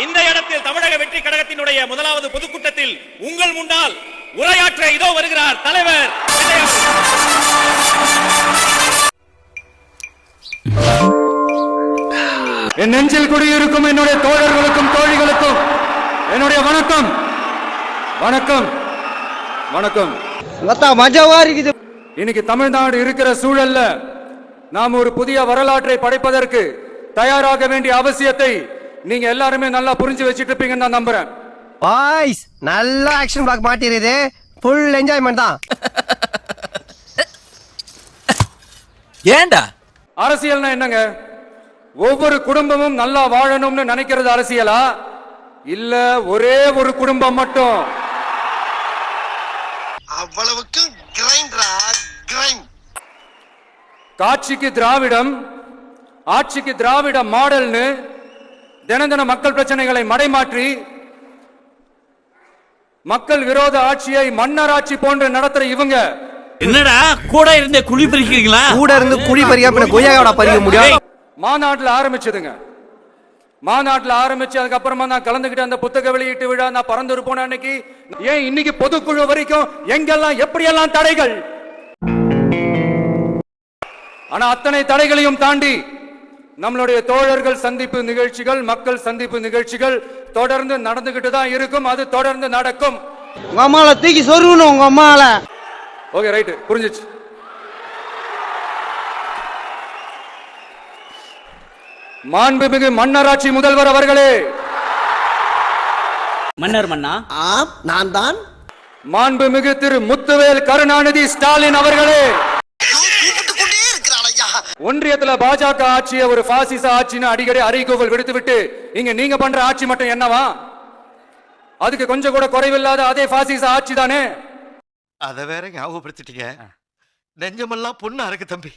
இந்த இடத்தில் தமிழக வெற்றி கழகத்தினுடைய முதலாவது பொதுக்கூட்டத்தில் உங்கள் முன்னால் உரையாற்ற இதோ வருகிறார் தலைவர். என் நெஞ்சில் குடியிருக்கும் என்னுடைய தோழர்களுக்கும் தோழிகளுக்கும் என்னுடைய வணக்கம் வணக்கம் வணக்கம். மஜாவா இருக்குது. இன்னைக்கு தமிழ்நாடு இருக்கிற சூழல்ல நாம் ஒரு புதிய வரலாற்றை படைப்பதற்கு தயாராக வேண்டிய அவசியத்தை நீங்க எல்லாருமே நல்லா புரிஞ்சு வச்சிட்டு இருப்பீங்கன்னு நான் நம்புறேன். பாய்ஸ் நல்ல ஆக்ஷன் பிளாக் மாட்டிருது. ஃபுல் என்ஜாய்மென்ட் தான். ஏண்டா அரசியல்னா என்னங்க? ஒவ்வொரு குடும்பமும் நல்லா வாழணும்னு நினைக்கிறது அரசியலா? இல்ல ஒரே ஒரு குடும்பம் மட்டும்? அவ்வளவுக்கு கிரைண்ட். காட்சிக்கு திராவிடம், ஆட்சிக்கு திராவிட மாடல்னு தின மக்கள் பிரச்சனைகளை மடைமாற்றி மக்கள் விரோத ஆட்சியை மன்னர் ஆட்சி போன்று நடத்துற இவங்க என்னடா கூட இருந்து குழி பறிக்கிறீங்களா? கூட இருந்து குழி பறிக்காம கொய்யாவோட பறிக்க முடியும். மாநாட்டில் ஆரம்பிச்சதுங்க. மாநாட்டில் ஆரம்பிச்சு அதுக்கப்புறமா நான் கலந்துகிட்டு அந்த புத்தக வெளியீட்டு விழா நான் பறந்து போன அன்னைக்கு ஏன் இன்னைக்கு பொதுக்குழு வரைக்கும் எங்கெல்லாம் எப்படியெல்லாம் தடைகள். ஆனா அத்தனை தடைகளையும் தாண்டி நம்மளுடைய தோழர்கள் சந்திப்பு நிகழ்ச்சிகள், மக்கள் சந்திப்பு நிகழ்ச்சிகள் தொடர்ந்து நடந்துகிட்டு தான் இருக்கும். அது தொடர்ந்து நடக்கும். உங்க அம்மால தூக்கி சொருகணும். உங்க அம்மால. ஓகே ரைட், புரிஞ்சிச்சு. மாண்புமிகு மன்னராட்சி முதல்வர் அவர்களே, மன்னர் மன்னா, ஆம் நான் தான். மாண்புமிகு திரு முத்துவேல் கருணாநிதி ஸ்டாலின் அவர்களே, ஒன்றியத்துல பாஜக ஆட்சியை ஒரு பாசிச ஆட்சின்னு அடிக்கடி அறிகோவல் விடுத்துவிட்டு இங்க நீங்க பண்ற ஆட்சி மட்டும் என்னவா? அதுக்கு கொஞ்சம் கூட குறைவில்லாத அதே பாசிச ஆட்சி தானே. அத வேற ஞாபகப்படுத்திட்டீங்க. நெஞ்சமெல்லாம் பொண்ணு அறக்கு தம்பி,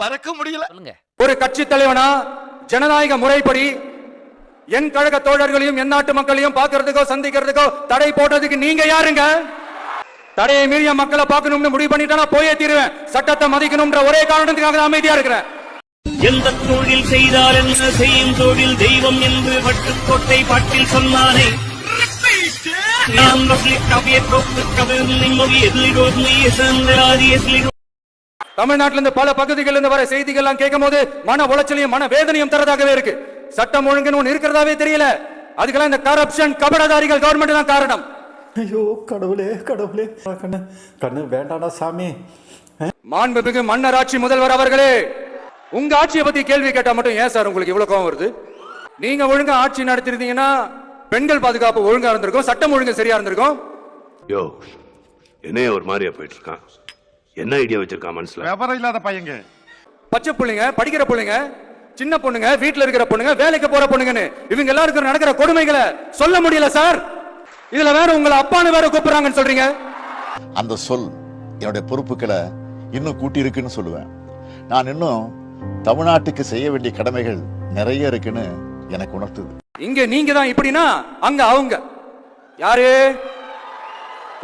மறக்க முடியல. ஒரு கட்சி தலைவனா ஜனநாயக முறைப்படி என் கழக தோழர்களையும் என் நாட்டு மக்களையும் பார்க்கறதுக்கோ சந்திக்கிறதுக்கோ தடை போடுறதுக்கு நீங்க யாருங்க? தடையை மீறிய மக்களை பார்க்கணும்னு முடிவு பண்ணிட்டா போயே தீருவேன். சட்டத்தை மதிக்கணும்ன்ற ஒரே காரணத்துக்காக அமைதியா இருக்கிறேன். எந்த தொழில் செய்தால் என்ன, செய்யும் தொழில் தெய்வம் என்று பட்டுக்கோட்டை பாட்டில் சொன்னானே. தமிழ்நாட்டில இருந்து பல பகுதிகளில் இருந்து வர செய்திகள் எல்லாம் கேட்கும் போது மன உளைச்சலையும் மன வேதனையும் தரதாகவே இருக்கு. சட்டம் ஒழுங்குன்னு ஒண்ணு இருக்கிறதாவே தெரியல. அதுக்கெல்லாம் இந்த கரப்ஷன் கபடதாரிகள் கவர்மெண்ட் தான் காரணம். ஐயோ கடவுளே கடவுளே, கண்ணு வேண்டாடா சாமி. மாண்புமிகு மன்னராட்சி முதல்வர் அவர்களே, உங்க ஆட்சியை பத்தி கேள்வி கேட்டா மட்டும் ஏன் சார் உங்களுக்கு இவ்வளவு கோவம் வருது? நீங்க ஒழுங்கா ஆட்சி நடத்திருந்தீங்கன்னா பெண்கள் பாதுகாப்பு ஒழுங்கா இருந்திருக்கும், சட்டம் ஒழுங்கு சரியா இருந்திருக்கும். யோ என்னைய ஒரு மாதிரியா போயிட்டு இருக்கான். என்ன ஐடியா வச்சிருக்கான் மனசுல? விவரம் இல்லாத பையங்க, பச்சை பிள்ளைங்க, படிக்கிற பிள்ளைங்க, சின்ன பொண்ணுங்க, வீட்டுல இருக்கிற பொண்ணுங்க, வேலைக்கு போற பொண்ணுங்கன்னு இவங்க எல்லாருக்கும் நடக்கிற கொடுமைகளை சொல்ல முடியல சார். இதுல வேற உங்களை அப்பான்னு வேற கூப்பிடுறாங்கன்னு சொல்றீங்க. அந்த சொல் என்னுடைய பொறுப்புகளை இன்னும் கூட்டி இருக்குன்னு சொல்லுவேன். நான் இன்னும் தமிழ்நாட்டுக்கு செய்ய வேண்டிய கடமைகள் நிறைய இருக்குன்னு எனக்கு உணர்த்துது. இங்க நீங்க தான் இப்படின்னா அங்க அவங்க யாரு?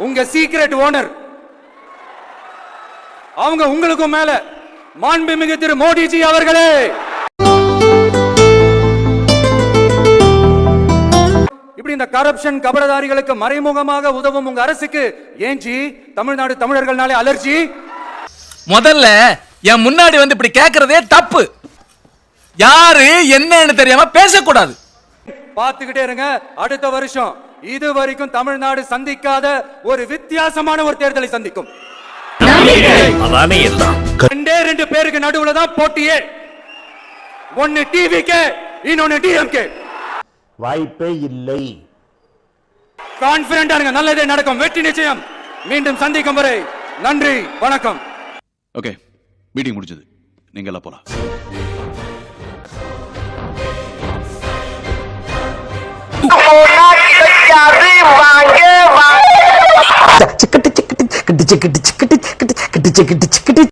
உங்க சீக்ரெட் ஓனர். அவங்க உங்களுக்கும் மேல. மாண்புமிகு திரு மோடிஜி அவர்களே, இப்படி இந்த கரப்ஷன் கபடதாரிகளுக்கு மறைமுகமாக உதவும் உங்க அரசுக்கு ஏஞ்சி தமிழ்நாடு தமிழர்கள்னாலே அலர்ஜி. முதல்ல என் முன்னாடி வந்து இப்படி கேக்குறதே தப்பு. யாரு என்னன்னு தெரியாம பேசக்கூடாது. பார்த்துக்கிட்டே இருங்க. அடுத்த வருஷம் இது வரைக்கும் தமிழ்நாடு சந்திக்காத ஒரு வித்தியாசமான ஒரு தேர்தலை சந்திக்கும். ரெண்டு பேருக்கு நடுவுல தான் போட்டியே. ஒன்னு டிவிகே, இன்னொன்னு டிஎம்கே. வாய்ப்பே இல்லை. கான்பிடென்டா இருங்க, நல்லதே நடக்கும், வெற்றி நிச்சயம். மீண்டும் சந்திக்கும் வரை நன்றி, வணக்கம். ஓகே, மீட்டிங் முடிஞ்சது, நீங்க எல்லாம் போலாம். சிக்கட்டு சிக்கட்டு சிக்கட்டு சிக்கட்டு சிக்கட்டு சிக்கட்டு சிக்கட்டு